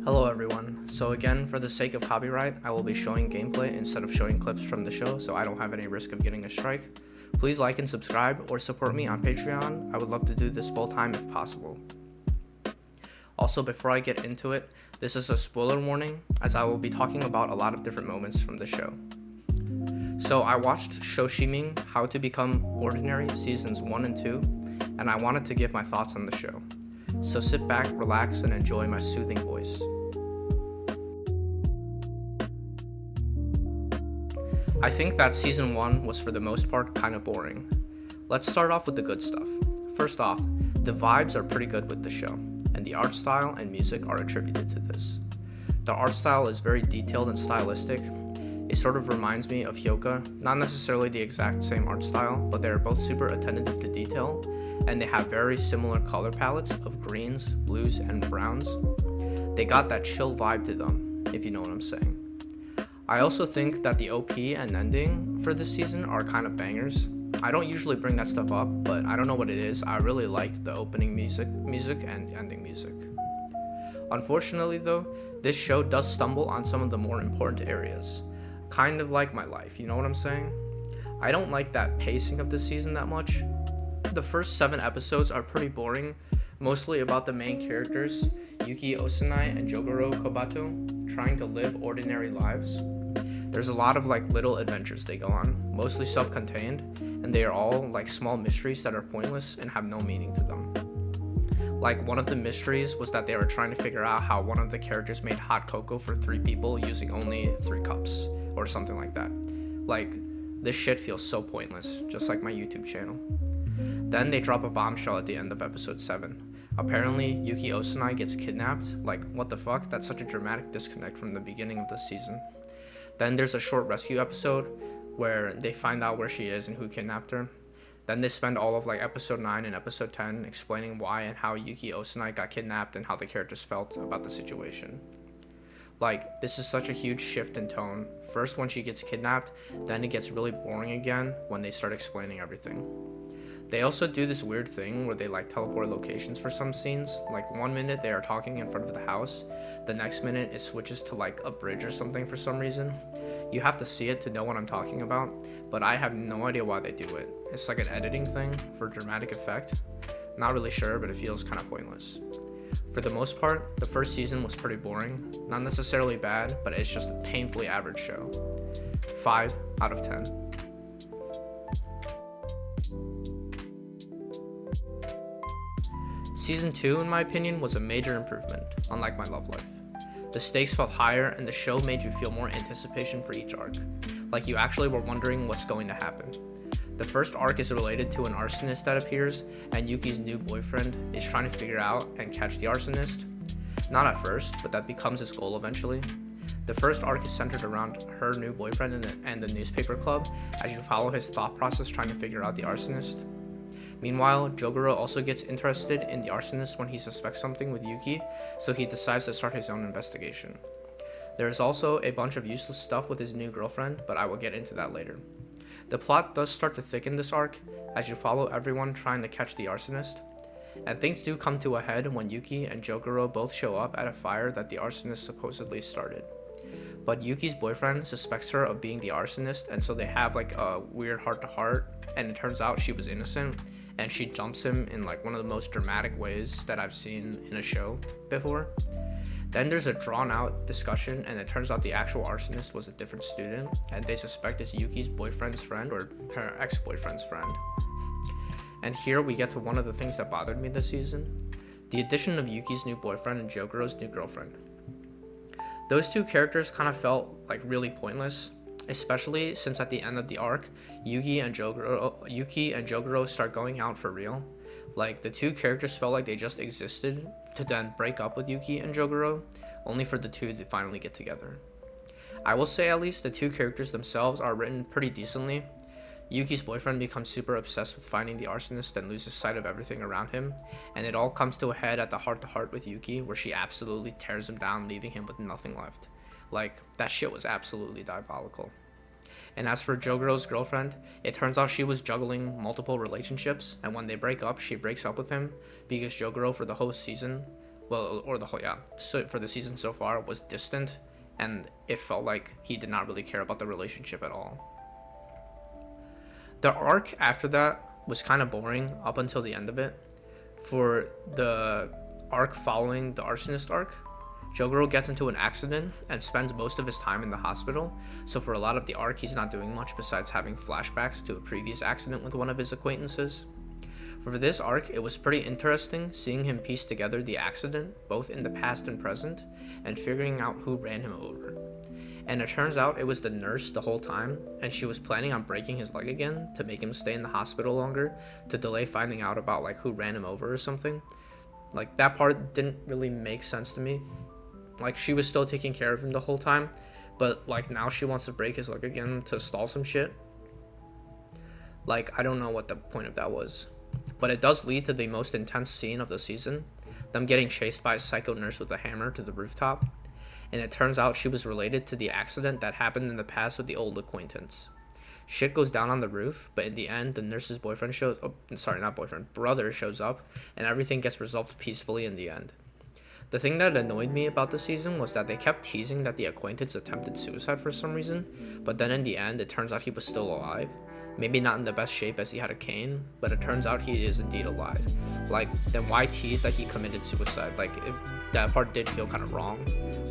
Hello everyone. So again, for the sake of copyright, I will be showing gameplay instead of showing clips from the show so I don't have any risk of getting a strike. Please like and subscribe or support me on Patreon. I would love to do this full time if possible. Also, before I get into it, this is a spoiler warning as I will be talking about a lot of different moments from the show. So I watched Shoshimin, How to Become Ordinary seasons 1 and 2, and I wanted to give my thoughts on the show. So sit back, relax, and enjoy my soothing voice. I think that season 1 was for the most part kind of boring. Let's start off with the good stuff. First off, the vibes are pretty good with the show, and the art style and music are attributed to this. The art style is very detailed and stylistic. It sort of reminds me of Hyoka, not necessarily the exact same art style, but they are both super attentive to detail, and they have very similar color palettes of greens, blues, and browns. They got that chill vibe to them, if you know what I'm saying. I also think that the OP and ending for this season are kind of bangers. I don't usually bring that stuff up, but I don't know what it is. I really liked the opening music and ending music. Unfortunately though, this show does stumble on some of the more important areas. Kind of like my life, you know what I'm saying? I don't like that pacing of the season that much. The first 7 episodes are pretty boring, mostly about the main characters, Yuki Osanai and Jogoro Kobato, trying to live ordinary lives. There's a lot of little adventures they go on, mostly self-contained, and they are all small mysteries that are pointless and have no meaning to them. One of the mysteries was that they were trying to figure out how one of the characters made hot cocoa for 3 people using only 3 cups, or something like that. This shit feels so pointless, just like my YouTube channel. Then they drop a bombshell at the end of episode 7. Apparently, Yuki Osanai gets kidnapped. What the fuck? That's such a dramatic disconnect from the beginning of the season. Then there's a short rescue episode where they find out where she is and who kidnapped her. Then they spend all of episode 9 and episode 10 explaining why and how Yuki Osanai got kidnapped and how the characters felt about the situation. This is such a huge shift in tone. First when she gets kidnapped, then it gets really boring again when they start explaining everything. They also do this weird thing where they teleport locations for some scenes. 1 minute they are talking in front of the house, the next minute it switches to a bridge or something for some reason. You have to see it to know what I'm talking about, but I have no idea why they do it. It's an editing thing for dramatic effect. Not really sure, but it feels kind of pointless. For the most part, the first season was pretty boring. Not necessarily bad, but it's just a painfully average show. 5 out of 10. Season 2, in my opinion, was a major improvement, unlike my love life. The stakes felt higher, and the show made you feel more anticipation for each arc. You actually were wondering what's going to happen. The first arc is related to an arsonist that appears, and Yuki's new boyfriend is trying to figure out and catch the arsonist. Not at first, but that becomes his goal eventually. The first arc is centered around her new boyfriend and the newspaper club, as you follow his thought process trying to figure out the arsonist. Meanwhile, Jogoro also gets interested in the arsonist when he suspects something with Yuki, so he decides to start his own investigation. There is also a bunch of useless stuff with his new girlfriend, but I will get into that later. The plot does start to thicken this arc, as you follow everyone trying to catch the arsonist, and things do come to a head when Yuki and Jogoro both show up at a fire that the arsonist supposedly started. But Yuki's boyfriend suspects her of being the arsonist, and so they have a weird heart-to-heart, and it turns out she was innocent, and she jumps him in one of the most dramatic ways that I've seen in a show before. Then there's a drawn out discussion, and it turns out the actual arsonist was a different student, and they suspect it's Yuki's boyfriend's friend or her ex-boyfriend's friend. And here we get to one of the things that bothered me this season, the addition of Yuki's new boyfriend and Jogoro's new girlfriend. Those two characters kind of felt really pointless, especially since at the end of the arc, Yuki and Jogoro start going out for real. The two characters felt like they just existed to then break up with Yuki and Jogoro, only for the two to finally get together. I will say at least the two characters themselves are written pretty decently. Yuki's boyfriend becomes super obsessed with finding the arsonist and loses sight of everything around him, and it all comes to a head at the heart-to-heart with Yuki, where she absolutely tears him down, leaving him with nothing left. That shit was absolutely diabolical. And as for Jogoro's girlfriend, it turns out she was juggling multiple relationships, and when they break up, she breaks up with him because Jogoro for the whole season well, or the whole, yeah, so for the season so far was distant, and it felt like he did not really care about the relationship at all. The arc after that was kind of boring up until the end of it. For the arc following the arsonist arc, Jogoro gets into an accident and spends most of his time in the hospital, so for a lot of the arc he's not doing much besides having flashbacks to a previous accident with one of his acquaintances. For this arc, it was pretty interesting seeing him piece together the accident, both in the past and present, and figuring out who ran him over. And it turns out it was the nurse the whole time, and she was planning on breaking his leg again to make him stay in the hospital longer, to delay finding out about like who ran him over or something. Like that part didn't really make sense to me. Like she was still taking care of him the whole time, but like now she wants to break his leg again to stall some shit. Like I don't know what the point of that was. But it does lead to the most intense scene of the season, them getting chased by a psycho nurse with a hammer to the rooftop, and it turns out she was related to the accident that happened in the past with the old acquaintance. Shit goes down on the roof, but in the end, the nurse's boyfriend brother shows up, and everything gets resolved peacefully in the end. The thing that annoyed me about the season was that they kept teasing that the acquaintance attempted suicide for some reason, but then in the end, it turns out he was still alive. Maybe not in the best shape as he had a cane, but it turns out he is indeed alive. Like, then why tease that he committed suicide? Like, if that part did feel kind of wrong,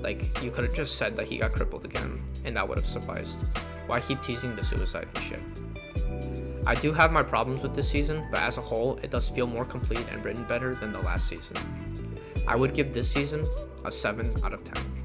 like, you could have just said that he got crippled again, and that would have sufficed. Why keep teasing the suicide and shit? I do have my problems with this season, but as a whole, it does feel more complete and written better than the last season. I would give this season a 7 out of 10.